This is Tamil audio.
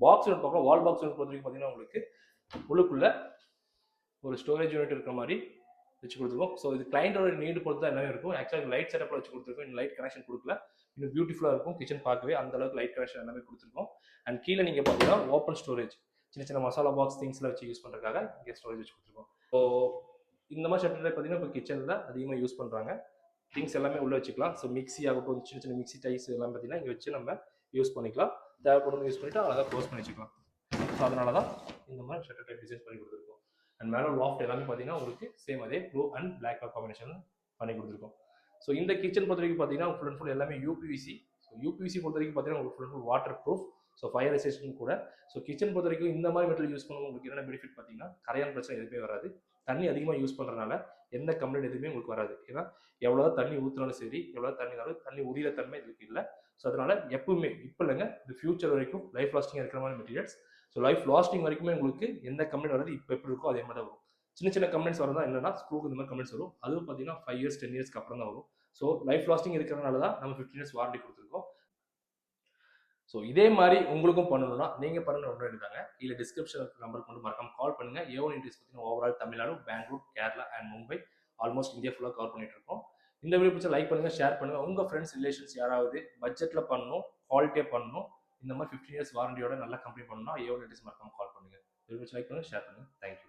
பாக்ஸ் யூனிட் பார்க்கலாம். வால் பாக்ஸ் யூனிட் பொறுத்த வரைக்கும் பார்த்தீங்கன்னா உங்களுக்கு உள்ளுக்குள்ள ஒரு ஸ்டோரேஜ் யூனிட் இருக்கிற மாதிரி வச்சு கொடுத்துருக்கோம். ஸோ இது கிளைண்டோட நீடு பொறுத்து தான் எல்லாமே இருக்கும். ஆக்சுவலாக லைட் செட்டப்பில் வச்சு கொடுத்துருக்கோம். இன்னும் லைட் கனெக்ஷன் கொடுக்கல. இன்னும் பியூட்டிஃபுல்லாக இருக்கும் கிச்சன் பார்க்கவே. அந்த அளவுக்கு லைட் கனெக்ஷன் எல்லாமே கொடுத்துருக்கோம். அண்ட் கீழே நீங்கள் பார்த்தீங்கன்னா ஓப்பன் ஸ்டோரேஜ், சின்ன சின்ன மசாலா பாக்ஸ் திங்ஸ்லாம் வச்சு யூஸ் பண்ணுறதுக்காக இங்கே ஸ்டோரேஜ் வச்சு கொடுத்துருக்கோம். ஸோ இந்த மாதிரி ஷட்டர் பார்த்தீங்கன்னா இப்போ கிச்சனில் அதிகமாக யூஸ் பண்ணுறாங்க. திங்ஸ் எல்லாமே உள்ளே வச்சுக்கலாம். ஸோ மிக்ஸி ஆகட்டும், சின்ன சின்ன மிக்ஸி டைஸ் எல்லாம் பார்த்தீங்கன்னா இங்கே வச்சு நம்ம யூஸ் பண்ணிக்கலாம். தேவைப்படும் யூஸ் பண்ணிவிட்டு அழகாக க்ளோஸ் பண்ணி வச்சுக்கலாம். ஸோ அதனால தான் இந்த மாதிரி ஷட்டர் டைப் டிசைன் பண்ணி கொடுத்துருக்கோம். அண்ட் மேலே லாஃப்ட் எல்லாமே பார்த்தீங்கன்னா உங்களுக்கு சேம் அதே blue and black colour combination பண்ணி கொடுத்துருக்கோம். ஸோ இந்த கிச்சன் பொறுத்த வரைக்கும் பார்த்தீங்கன்னா ஃபுல் அண்ட் ஃபுல் எல்லாமே யூபிவிசி. ஸோ யூபிவிசி பொறுத்த வரைக்கும் பார்த்தீங்கன்னா உங்களுக்கு full and full waterproof. So fire resistant கூட. ஸோ கிச்சன் பொறுத்த வரைக்கும் இந்த மாதிரி மெட்டீரியல் யூஸ் பண்ணும்போது உங்களுக்கு என்ன பெனிஃபிட் பார்த்தீங்கன்னா கரையான் பிரச்சனை எதுவுமே வராது. தண்ணி அதிகமாக யூஸ் பண்ணுறதுனால எந்த கம்ப்ளைண்ட் எதுவுமே உங்களுக்கு வராது. ஏன்னா எவ்வளோதான் தண்ணி ஊற்றினாலும் சரி, எவ்வளோ தண்ணினாலும் தண்ணி உரியிற தன்மை இதுக்கு இல்லை. ஸோ அதனால எப்பவுமே இப்போ இல்லைங்க, இது ஃபியூச்சர் வரைக்கும் லைஃப் லாஸ்டிங் இருக்கிற மாதிரி மெட்டீரியல்ஸ். ஸோ லைஃப் லாஸ்டிங் வரைக்குமே உங்களுக்கு எந்த கம்ப்ளைண்ட் வராது. இப்போ எப்படி இருக்கோ அதே மாதிரி தான் வரும். சின்ன சின்ன கம்ப்ளைண்ட்ஸ் வரதா என்னன்னா ஸ்க்ரூக்கு இந்த மாதிரி கம்ப்ளைண்ட்ஸ் வரும். அதுவும் பார்த்தீங்கன்னா 5 இயர்ஸ் 10 இயர்ஸ்க்கு அப்புறம் தான் வரும். ஸோ லைஃப் லாஸ்டிங் இருக்கிறதுனால தான் நம்ம 15 இயர்ஸ் வாரண்டி கொடுத்துருக்கோம். ஸோ இதே மாதிரி உங்களுக்கும் பண்ணணும்னா நீங்கள் பண்ணணும் ஒன்று எழுதாங்க. இல்லை டிஸ்கிரிப்ஷன் நம்பருக்கு மட்டும் மறக்காம கால் பண்ணுங்க. ஏ1 இண்டஸ்ட்ரீஸ் பார்த்தீங்கன்னா overall Tamil Nadu, Bangalore, Kerala and Mumbai almost India ஃபுல்லாக கவர் பண்ணிட்டு இருக்கோம். இந்த வீடியோ பிடிச்சா லைக் பண்ணுங்க, ஷேர் பண்ணுங்க. உங்க ஃப்ரெண்ட்ஸ் ரிலேஷன்ஸ் யாராவது பட்ஜெட்டில் பண்ணணும், குவாலிட்டியாக பண்ணணும், இந்த மாதிரி 15 இயர்ஸ் வாரண்டியோட நல்லா கம்பெனி பண்ணணும்னா ஏ1 இண்டஸ்ட்ரீஸ் மறக்காம கால் பண்ணுங்க. வீடியோ பிடிச்சா லைக் பண்ணுங்க, ஷேர் பண்ணுங்க. தேங்க்யூ.